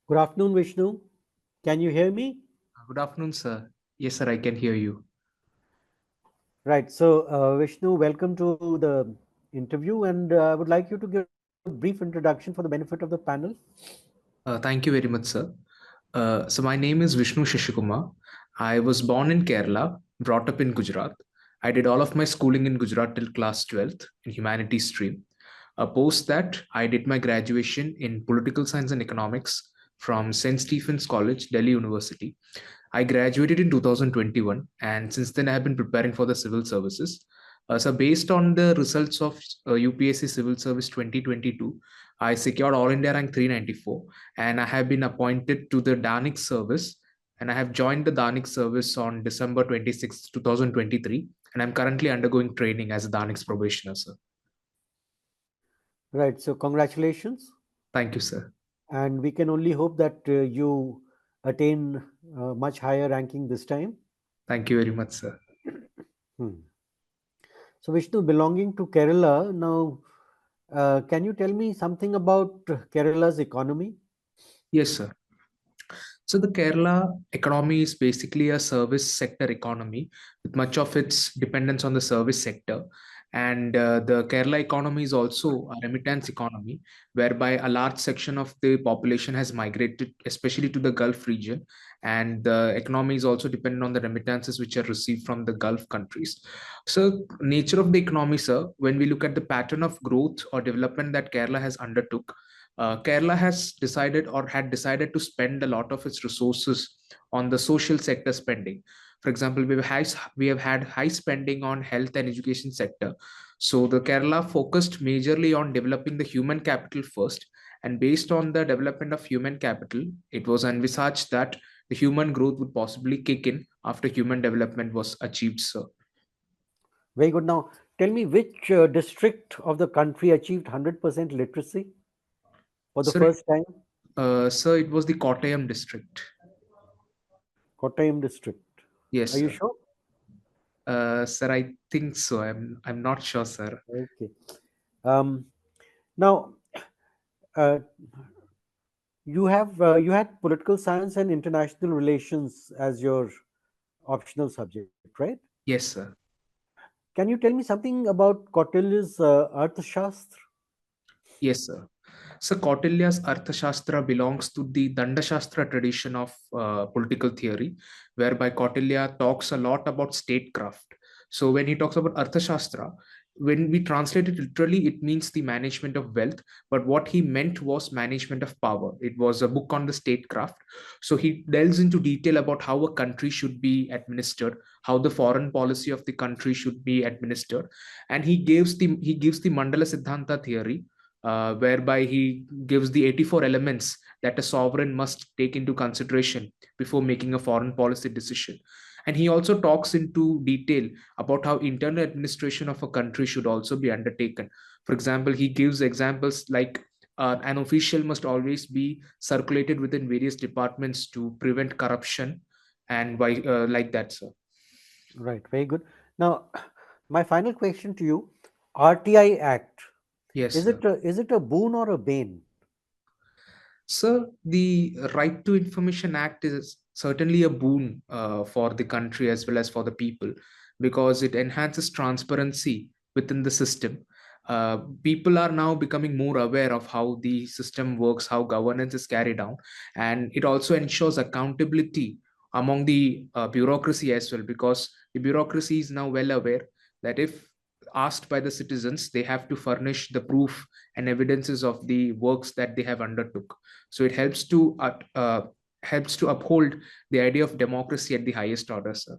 Good afternoon, Vishnu. Can you hear me? Good afternoon, sir. Yes, sir, I can hear you. Right. So, Vishnu, welcome to the interview, and I would like you to give a brief introduction for the benefit of the panel. Thank you very much, sir. So, my name is Vishnu Sasikumar. I was born in Kerala, brought up in Gujarat. I did all of my schooling in Gujarat till class 12th in humanities stream. Post that, I did my graduation in political science and economics from St. Stephen's College, Delhi University. I graduated in 2021, and since then I have been preparing for the civil services. So, based on the results of UPSC Civil Service 2022, I secured All India rank 394, and I have been appointed to the Danik service. And I have joined the Danik service on December 26, 2023, and I'm currently undergoing training as a Danik's probationer, sir. Right. So, congratulations, Thank you, sir. and we can only hope that you attain much higher ranking this time. Thank you very much, sir. Hmm. So, Vishnu, belonging to Kerala, now, can you tell me something about Kerala's economy? Yes, sir. So the Kerala economy is basically a service sector economy with much of its dependence on the service sector. And the Kerala economy is also a remittance economy, whereby a large section of the population has migrated, especially to the Gulf region. And the economy is also dependent on the remittances which are received from the Gulf countries. So, nature of the economy, sir, when we look at the pattern of growth or development that Kerala has undertook, Kerala has decided or had decided to spend a lot of its resources on the social sector spending. For example, we have had high spending on health and education sector. So the Kerala focused majorly on developing the human capital first, and based on the development of human capital, it was envisaged that the human growth would possibly kick in after human development was achieved, sir. Very good. Now, tell me which district of the country achieved 100% literacy for the Sir, first time? sir, it was the Kottayam district. Kottayam district. Yes, Are you sir. sure? Sir, I think so. I'm not sure, sir. Okay. Um, Now, uh, you had political science and international relations as your optional subject, right? Yes, sir. Can you tell me something about Kautilya's Arthashastra? Yes, sir. So Kautilya's Arthashastra belongs to the Dandashastra tradition of political theory, whereby Kautilya talks a lot about statecraft. So when he talks about Arthashastra, when we translate it literally, it means the management of wealth. But what he meant was management of power. It was a book on the statecraft. So he delves into detail about how a country should be administered, how the foreign policy of the country should be administered, and he gives the Mandala Siddhanta theory, whereby he gives the 84 elements that a sovereign must take into consideration before making a foreign policy decision. And he also talks into detail about how internal administration of a country should also be undertaken. For example, he gives examples like an official must always be circulated within various departments to prevent corruption, and why, like that, sir. Right, very good. Now, my final question to you: RTI Act, Yes, is sir. it a boon or a bane? Sir, the Right to Information Act is certainly a boon for the country as well as for the people, because it enhances transparency within the system. People are now becoming more aware of how the system works, how governance is carried out, and it also ensures accountability among the bureaucracy as well, because the bureaucracy is now well aware that if asked by the citizens, they have to furnish the proof and evidences of the works that they have undertook. So it helps to uphold the idea of democracy at the highest order, sir.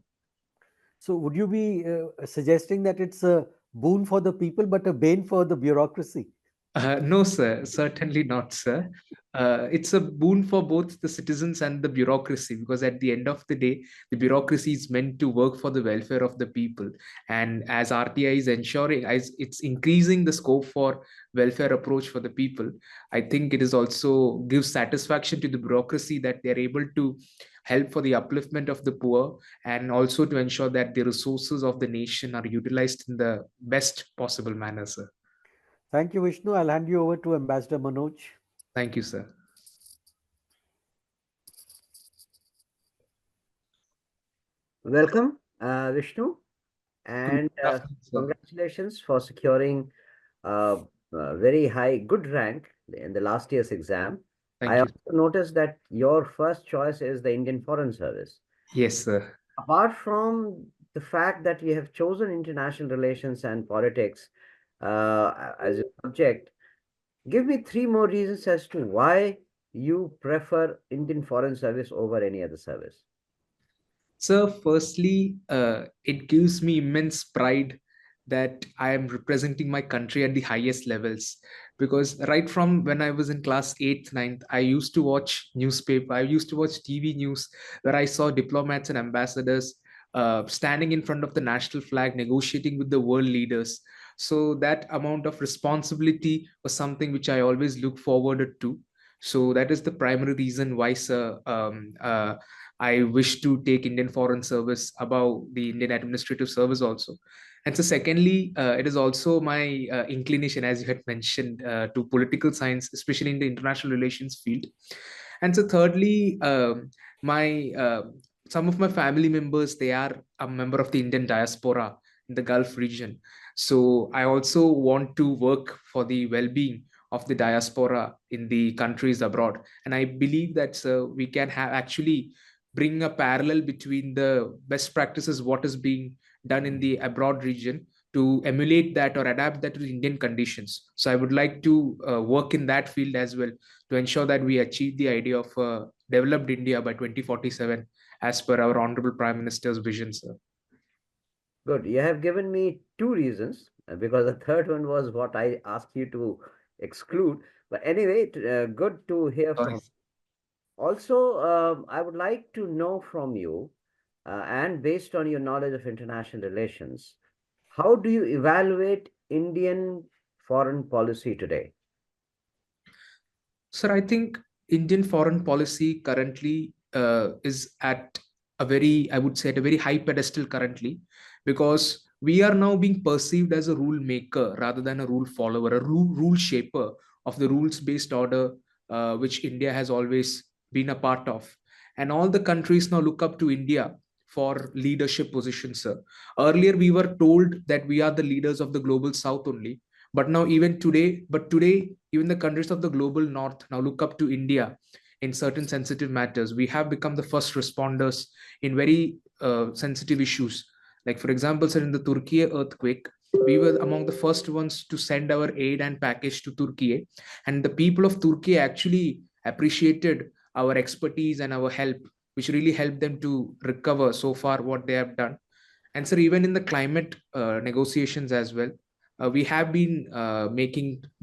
So, would you be suggesting that it's a boon for the people but a bane for the bureaucracy? No, sir, certainly not, sir. It's a boon for both the citizens and the bureaucracy, because at the end of the day, the bureaucracy is meant to work for the welfare of the people. And as RTI is ensuring, as it's increasing the scope for welfare approach for the people, I think it is also gives satisfaction to the bureaucracy that they're able to help for the upliftment of the poor, and also to ensure that the resources of the nation are utilized in the best possible manner, sir. Thank you, Vishnu. I'll hand you over to Ambassador Manoj. Thank you, sir. Welcome, Vishnu, Good and afternoon, sir. congratulations for securing a very high, good rank in the last year's exam. I Thank you. also noticed that your first choice is the Indian Foreign Service. Yes, sir. Apart from the fact that you have chosen international relations and politics as a subject, give me three more reasons as to why you prefer Indian Foreign Service over any other service. So, firstly, it gives me immense pride that I am representing my country at the highest levels. Because right from when I was in class 8th, ninth, I used to watch newspaper, I used to watch TV news where I saw diplomats and ambassadors standing in front of the national flag, negotiating with the world leaders. So, that amount of responsibility was something which I always look forward to. So, that is the primary reason why, sir, I wish to take Indian Foreign Service above the Indian Administrative Service also. And so, secondly, it is also my inclination, as you had mentioned, to political science, especially in the international relations field. And so, thirdly, my some of my family members, they are a member of the Indian diaspora in the Gulf region. So I also want to work for the well-being of the diaspora in the countries abroad. And I believe that we can have actually bring a parallel between the best practices, what is being done in the abroad region, to emulate that or adapt that to the Indian conditions. So I would like to work in that field as well to ensure that we achieve the idea of developed India by 2047 as per our Honorable Prime Minister's vision, sir. Good. You have given me two reasons because the third one was what I asked you to exclude. But anyway, good to hear Sorry. from. Also, I would like to know from you, and based on your knowledge of international relations, how do you evaluate Indian foreign policy today? Sir, I think Indian foreign policy currently is at a very, I would say, at a very high pedestal currently, because we are now being perceived as a rule maker rather than a rule follower, a rule shaper of the rules based order which India has always been a part of. And all the countries now look up to India for leadership positions, sir. Earlier, we were told that we are the leaders of the global south only, but now today even the countries of the global north now look up to India in certain sensitive matters. We have become the first responders in very sensitive issues. Like, for example, sir, in the Turkey earthquake, we were among the first ones to send our aid and package to Turkey. And the people of Turkey actually appreciated our expertise and our help, which really helped them to recover so far what they have done. And sir, even in the climate negotiations as well, we have been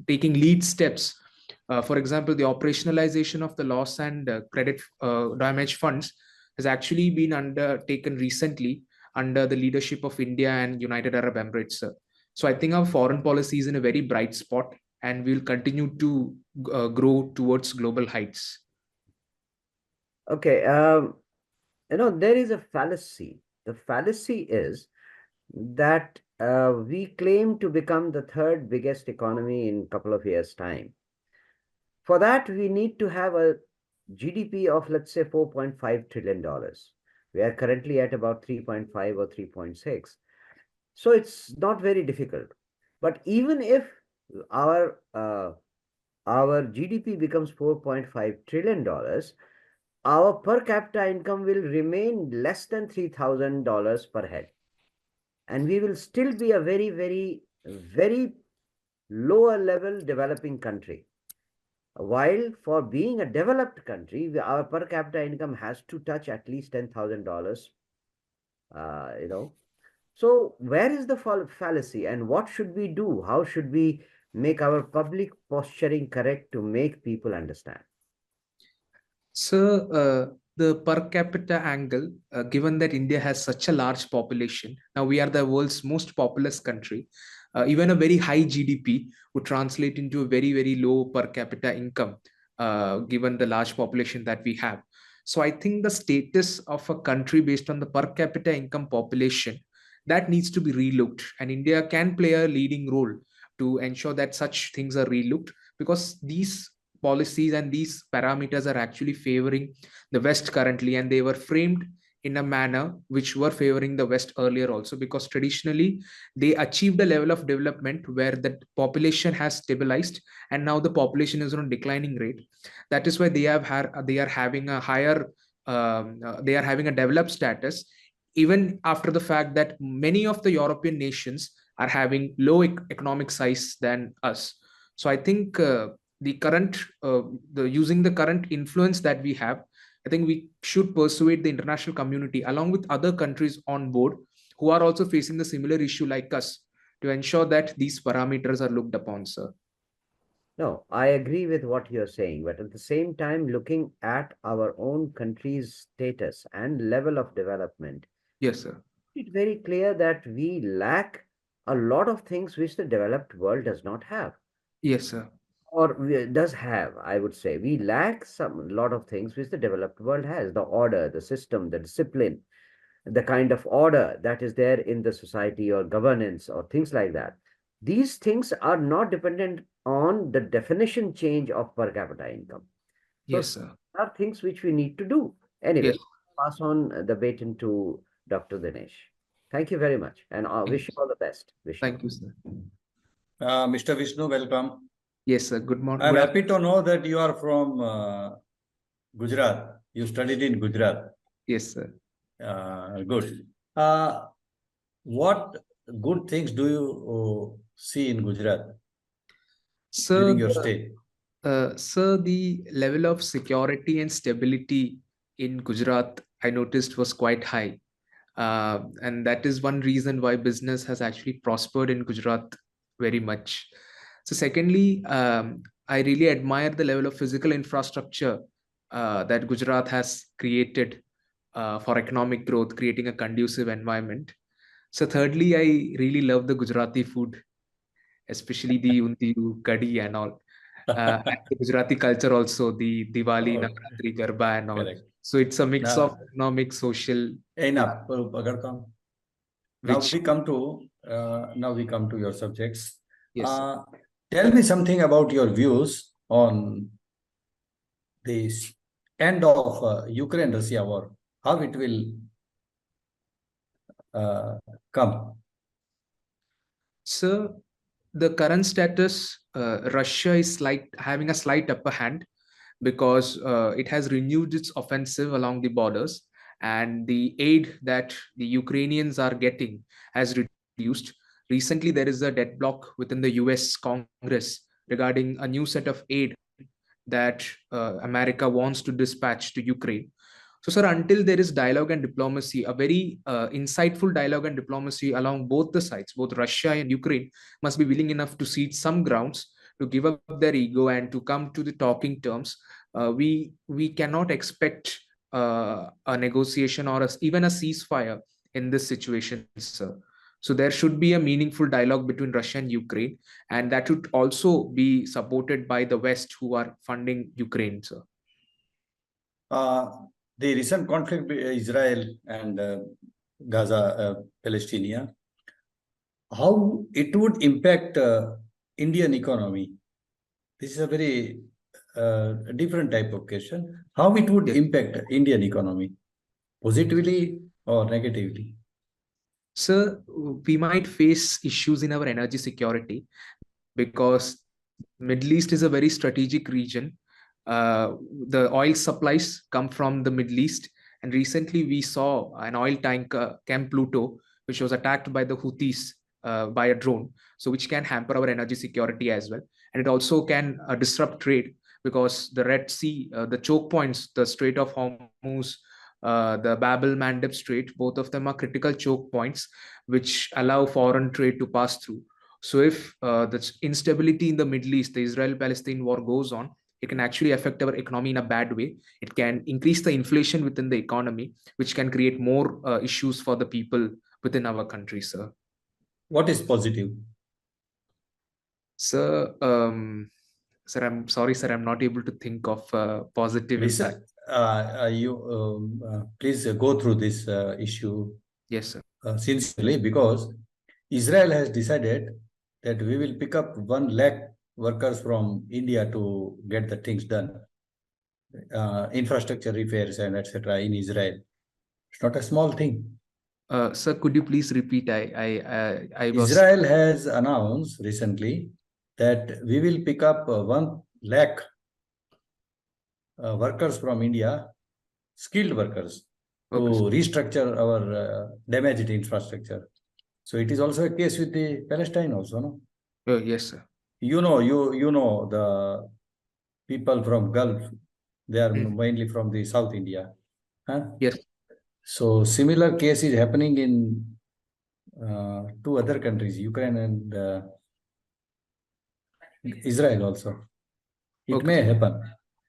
taking lead steps. For example, the operationalization of the loss and credit damage funds has actually been undertaken recently under the leadership of India and United Arab Emirates, sir. So I think our foreign policy is in a very bright spot, and we'll continue to grow towards global heights. Okay, there is a fallacy. The fallacy is that we claim to become the third biggest economy in a couple of years' time. For that, we need to have a GDP of, let's say, $4.5 trillion. We are currently at about 3.5 or 3.6. So it's not very difficult. But even if our uh, our GDP becomes $4.5 trillion, our per capita income will remain less than $3,000 per head. And we will still be a very, very, very lower level developing country. While for being a developed country, our per capita income has to touch at least $10,000. You know, so where is the fallacy, and what should we do? How should we make our public posturing correct to make people understand? So, the per capita angle, given that India has such a large population, now we are the world's most populous country, even a very high GDP would translate into a very, very low per capita income, given the large population that we have. So, I think the status of a country based on the per capita income population, that needs to be relooked, and India can play a leading role to ensure that such things are relooked, because these policies and these parameters are actually favoring the West currently, and they were framed in a manner which were favoring the West earlier also, because traditionally they achieved a level of development where the population has stabilized and now the population is on a declining rate. That is why they are having a higher they are having a developed status, even after the fact that many of the European nations are having low economic size than us. So I think the current the using the current influence that we have, I think we should persuade the international community along with other countries on board who are also facing the similar issue like us, to ensure that these parameters are looked upon, sir. No, I agree with what you're saying, but at the same time, looking at our own country's status and level of development, Yes, sir. it's very clear that we lack a lot of things which the developed world does not have, Yes, sir. or does have, I would say. We lack some lot of things which the developed world has: the order, the system, the discipline, the kind of order that is there in the society, or governance, or things like that. These things are not dependent on the definition change of per capita income. So Yes, sir. are things which we need to do. Yes. Anyway, pass on the baton to Dr. Dinesh. Thank you very much, and I wish you all the best. Vishnu. Thank you, sir. Mr. Vishnu, welcome. Yes, sir. Good morning. I'm happy to know that you are from Gujarat. You studied in Gujarat. Yes, sir. Good. What good things do you see in Gujarat during your stay? Sir, the level of security and stability in Gujarat, I noticed, was quite high. And that is one reason why business has actually prospered in Gujarat very much. So secondly, I really admire the level of physical infrastructure that Gujarat has created for economic growth, creating a conducive environment. So thirdly, I really love the Gujarati food, especially the undiyu, kadhi and all. And the Gujarati culture also, the Diwali, Oh, Navratri, Garba and all. correct. So it's a mix Now, of economic, social. enough. Now Which, we come to your subjects. yes, sir. Tell me something about your views on the end of Ukraine-Russia war. How it will come? So the current status, Russia is having a slight upper hand, because it has renewed its offensive along the borders, and the aid that the Ukrainians are getting has reduced. Recently, there is a deadlock within the US Congress regarding a new set of aid that America wants to dispatch to Ukraine. So, sir, until there is dialogue and diplomacy, a very insightful dialogue and diplomacy along both the sides, both Russia and Ukraine, must be willing enough to cede some grounds, to give up their ego and to come to the talking terms. We cannot expect a negotiation or even a ceasefire in this situation, sir. So there should be a meaningful dialogue between Russia and Ukraine, and that should also be supported by the West, who are funding Ukraine, sir. The recent conflict between Israel and Gaza, Palestine, how it would impact Indian economy? This is a very different type of question. How it would impact Indian economy, positively or negatively? Sir, we might face issues in our energy security, because Middle East is a very strategic region. The oil supplies come from the Middle East, and recently we saw an oil tanker, Camp Pluto, which was attacked by the Houthis by a drone, so which can hamper our energy security as well. And it also can disrupt trade, because the Red Sea, the choke points, the Strait of Hormuz, the Bab-el-Mandeb Strait, both of them are critical choke points which allow foreign trade to pass through. So if the instability in the Middle East, the Israel-Palestine war goes on, it can actually affect our economy in a bad way. It can increase the inflation within the economy, which can create more issues for the people within our country, sir. What is positive? Sir, sir, I'm sorry, sir, I'm not able to think of positive impact. Please go through this issue. Yes, sir. Sincerely, because Israel has decided that we will pick up 1 lakh workers from India to get the things done, infrastructure repairs and etc. in Israel. It's not a small thing. Sir, could you please repeat? I was. Israel has announced recently that we will pick up 1 lakh workers from India, skilled workers, to restructure our damaged infrastructure. So it is also a case with the Palestine also, no? Yes, sir. You know the people from Gulf, they are mainly from the South India. Huh? Yes. So similar case is happening in 2 other countries, Ukraine and Israel also. It may happen.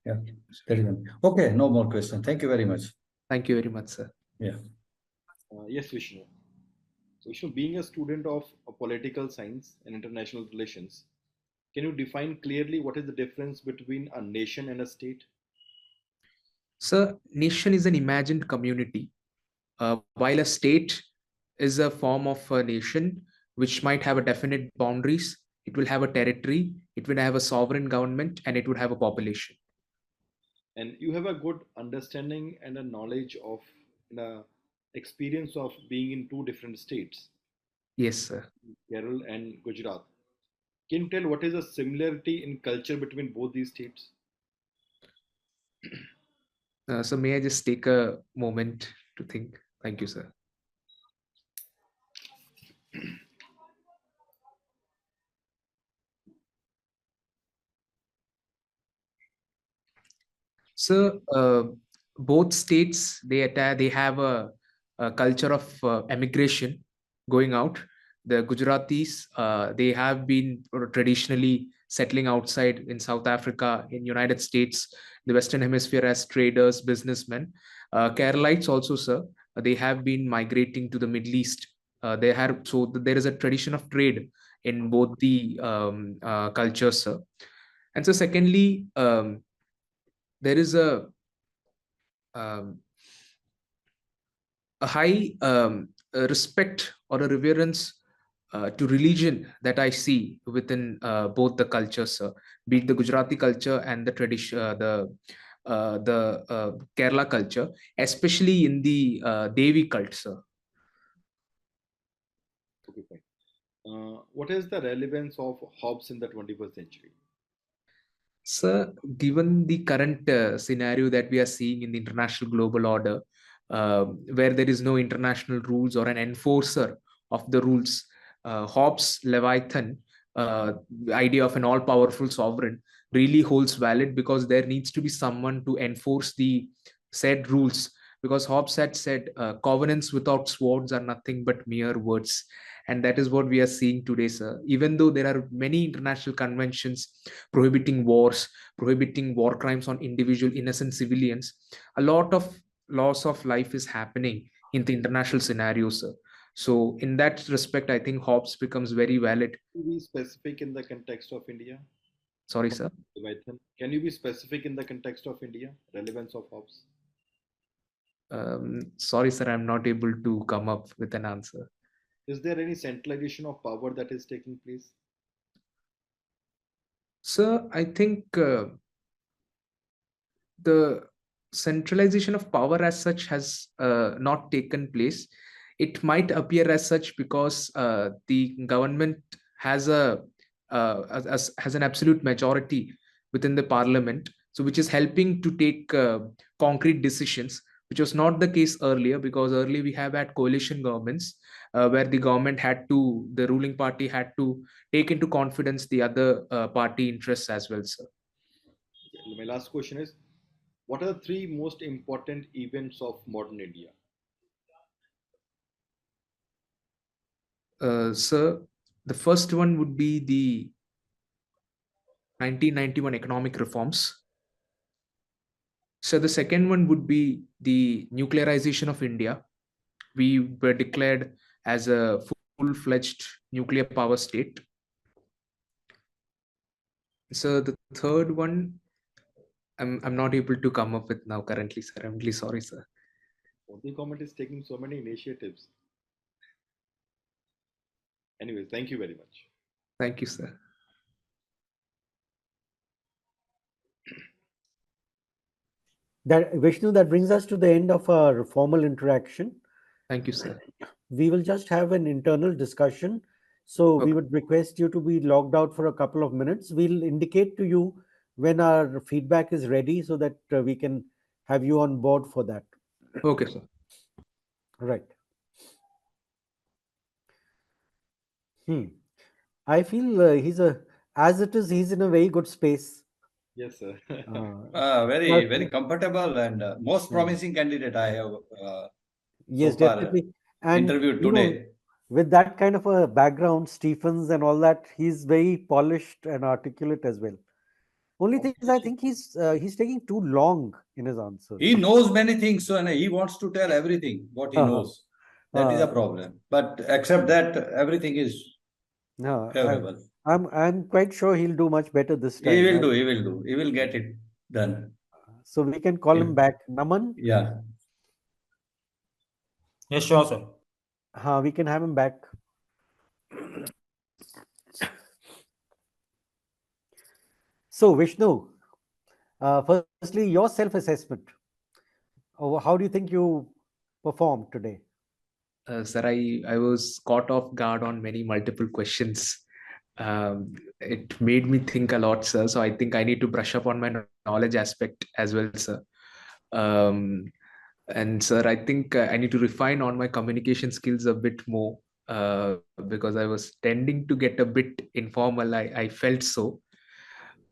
Yeah, that is one. Okay, no more question. Thank you very much. Thank you very much, sir. Yeah. Yes, Vishnu. So, Vishnu, being a student of political science and international relations, can you define clearly what is the difference between a nation and a state? Sir, nation is an imagined community, while a state is a form of a nation which might have a definite boundaries. It will have a territory, it will have a sovereign government, and it would have a population. And you have a good understanding and a knowledge of and a experience of being in 2 different states, Yes, sir. Kerala and Gujarat. Can you tell what is the similarity in culture between both these states? So may I just take a moment to think? Thank you, sir. So both states, they have a culture of emigration going out. The Gujaratis, they have been traditionally settling outside in South Africa, in United States, the Western Hemisphere, as traders, businessmen. Keralites also, sir, they have been migrating to the Middle East. There is a tradition of trade in both the cultures, sir. And so secondly, there is um, a high respect or a reverence to religion that I see within both the cultures, be it the Gujarati culture and the tradition, the Kerala culture, especially in the Devi cult, sir. Okay, fine. What is the relevance of Hobbes in the 21st century? Sir, given the current scenario that we are seeing in the international global order, where there is no international rules or an enforcer of the rules, Hobbes' Leviathan, the idea of an all-powerful sovereign, really holds valid, because there needs to be someone to enforce the said rules. Because Hobbes had said, covenants without swords are nothing but mere words. And that is what we are seeing today, sir. Even though there are many international conventions prohibiting wars, prohibiting war crimes on individual innocent civilians, a lot of loss of life is happening in the international scenario, sir. So in that respect, I think Hobbes becomes very valid. Can you be specific in the context of India? Sorry, sir. Can you be specific in the context of India? Relevance of Hobbes? Sorry, sir, I'm not able to come up with an answer. Is there any centralization of power that is taking place? Sir, I think the centralization of power as such has not taken place. It might appear as such because the government has has an absolute majority within the parliament, so which is helping to take concrete decisions, which was not the case earlier, because earlier we have had coalition governments where the ruling party had to take into confidence the other party interests as well, sir. My last question is, what are the 3 most important events of modern India? Sir, the first one would be the 1991 economic reforms. So the second one would be the nuclearization of India. We were declared as a full-fledged nuclear power state. So the third one, I'm not able to come up with now currently, sir. I'm really sorry, sir. The government is taking so many initiatives. Anyways, thank you very much. Thank you, sir. That Vishnu, that brings us to the end of our formal interaction. Thank you, sir. We will just have an internal discussion. So we Okay. would request you to be logged out for a couple of minutes. We'll indicate to you when our feedback is ready so that we can have you on board for that. Okay, sir. Right. Hmm. I feel as it is, he's in a very good space. Yes, sir. Very, very comfortable and most Yeah. promising candidate I have so Yes, far definitely. And interviewed today. with that kind of a background, Stephens and all that, he's very polished and articulate as well. Only thing is, I think he's taking too long in his answers. He knows many things, so and he wants to tell everything what he knows. That is a problem. But except that, everything is No, favorable. I'm quite sure he'll do much better this He time. will do. He will do. He will get it done. So we can call him back. Naman, Yeah. Yes, sure, sir. we can have him back. So Vishnu, firstly, your self-assessment. How do you think you performed today? Sir, I was caught off guard on many multiple questions. It made me think a lot, sir. So I think I need to brush up on my knowledge aspect as well, sir. And sir, I think I need to refine on my communication skills a bit more because I was tending to get a bit informal. I felt so.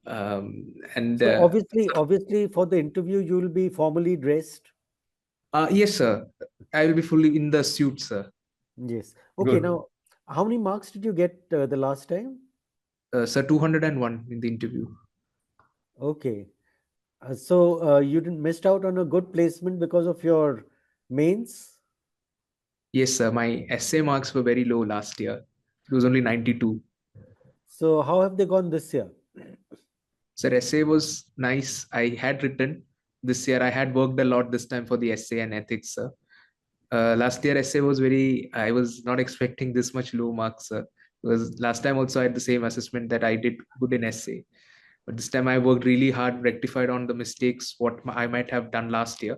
And So obviously, for the interview, you will be formally dressed. yes, sir. I will be fully in the suit, sir. Yes. Okay. Good. Now, how many marks did you get the last time? Sir, 201 in the interview. Okay. So you didn't missed out on a good placement because of your mains. Yes, sir. My essay marks were very low last year. It was only 92. So how have they gone this year? Sir, essay was nice. I had written this year. I had worked a lot this time for the essay and ethics, sir. Last year essay was I was not expecting this much low marks, sir. Because last time also I had the same assessment that I did good in essay. But this time I worked really hard, rectified on the mistakes, what I might have done last year.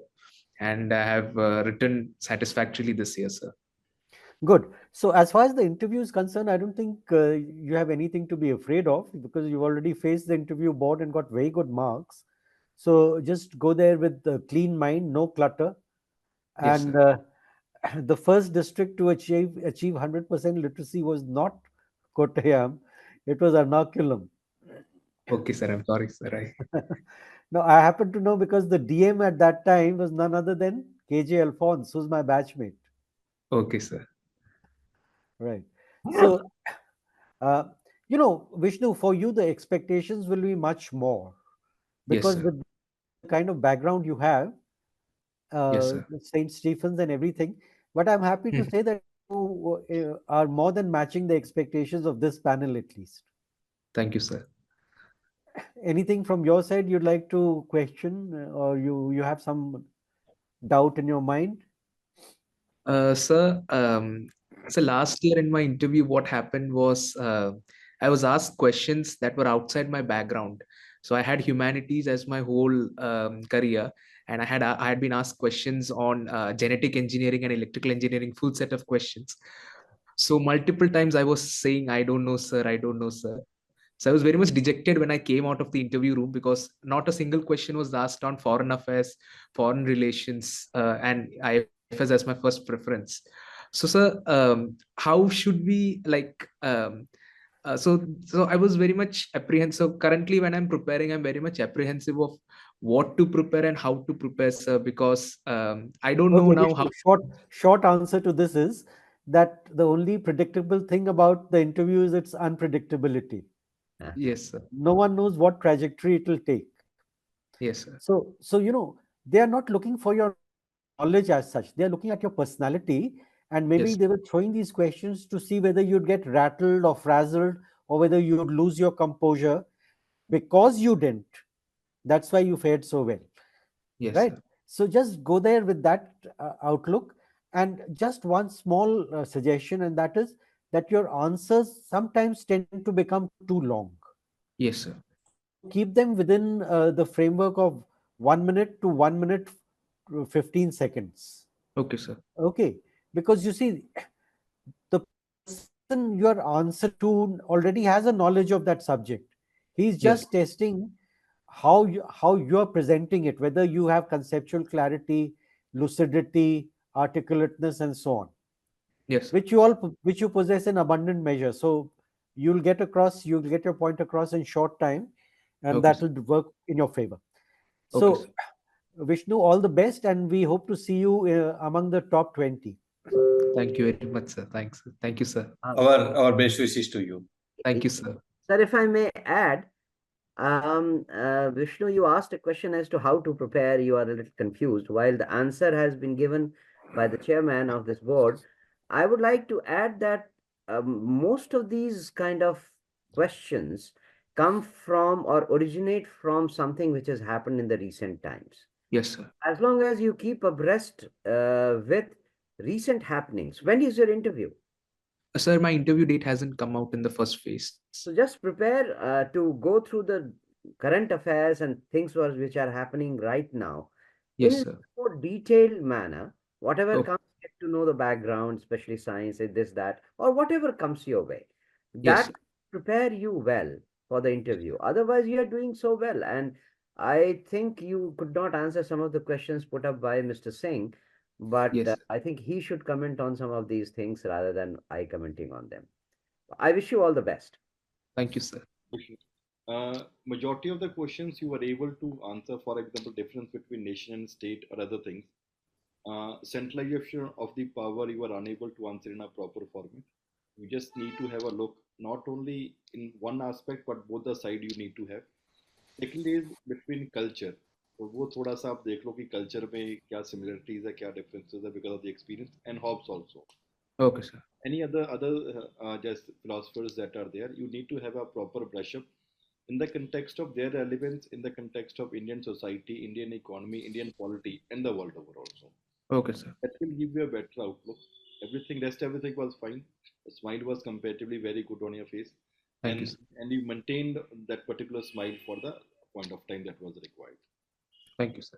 And I have written satisfactorily this year, sir. Good. So as far as the interview is concerned, I don't think you have anything to be afraid of because you've already faced the interview board and got very good marks. So just go there with a clean mind, no clutter. Yes, And sir. the first district to achieve 100% literacy was not Kottayam, it was Ernakulam. Okay, sir. I'm sorry, sir. Now I happen to know because the DM at that time was none other than KJ Alphonse, who's my batchmate. Okay, sir. Right. So, uh, Vishnu, for you, the expectations will be much more Yes, because sir. with the kind of background you have, Yes, sir. St. Stephens and everything. But I'm happy to say that you are more than matching the expectations of this panel, at least. Thank you, sir. Anything from your side you'd like to question, or you have some doubt in your mind? Sir, so last year in my interview, what happened was I was asked questions that were outside my background. So I had humanities as my whole career, and I had been asked questions on genetic engineering and electrical engineering, full set of questions. So multiple times I was saying, "I don't know, sir. I don't know, sir." So I was very much dejected when I came out of the interview room because not a single question was asked on foreign affairs, foreign relations, and IFS as my first preference. So, sir, how should we like? So I was very much apprehensive. Currently, when I'm preparing, I'm very much apprehensive of what to prepare and how to prepare, sir, because I don't know Okay, now how. Vishnu, short answer to this is that the only predictable thing about the interview is its unpredictability. Yes, sir. No one knows what trajectory it will take. Yes, sir. So they are not looking for your knowledge as such. They are looking at your personality, and maybe Yes. they were throwing these questions to see whether you'd get rattled or frazzled, or whether you'd lose your composure because you didn't. That's why you fared so well, Yes, right? sir. So just go there with that outlook. And just one small suggestion, and that is that your answers sometimes tend to become too long. Yes, sir. So keep them within the framework of 1 minute to 1 minute 15 seconds. Okay, sir. Okay, because you see, the person you are answering to already has a knowledge of that subject. He's Yes. just testing how you are presenting it, whether you have conceptual clarity, lucidity, articulateness, and so on, Yes. which you possess in abundant measure. So you'll get your point across in short time, and Okay, that sir. will work in your favor. Okay, So, sir. Vishnu, all the best, and we hope to see you among the top 20. Thank you very much, sir. Thanks. Thank you, sir. Our best wishes to you. Thank you, sir. Sir, if I may add, Vishnu, you asked a question as to how to prepare. You are a little confused. While the answer has been given by the chairman of this board, I would like to add that most of these kind of questions come from or originate from something which has happened in the recent times. Yes, sir. As long as you keep abreast with recent happenings. When is your interview? Sir, my interview date hasn't come out in the first phase. So just prepare to go through the current affairs and things which are happening right now in Yes, a sir. more detailed manner. Whatever Oh, comes, get to know the background, especially science, this, that, or whatever comes your way. yes, sir. That prepare you well for the interview. Otherwise, you are doing so well. And I think you could not answer some of the questions put up by Mr. Singh, but Yes, sir. I think he should comment on some of these things rather than I commenting on them. I wish you all the best. Thank you, sir. Question. Majority of the questions you were able to answer, for example, difference between nation and state or other things. Centralization of the power you are unable to answer in a proper format. You just need to have a look not only in one aspect but both the side you need to have. Second is between culture. तो वो थोड़ा सा आप देख लो कि culture में क्या similarities है क्या डिफरेंसेस है because of the experience and hobbies also Okay, sir. any other just philosophers that are there. You need to have a proper brush up in the context of their relevance in the context of Indian society, Indian economy, Indian polity, and the world over also. Okay, sir. That will give you a better outlook. Everything was fine. The smile was comparatively very good on your face, Thank you, sir. and you maintained that particular smile for the point of time that was required. Thank you, sir.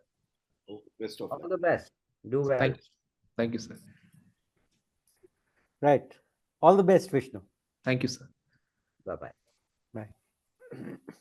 Best of All luck. the best. Do well. Thank you, sir. Right. All the best, Vishnu. Thank you, sir. Bye bye. Bye.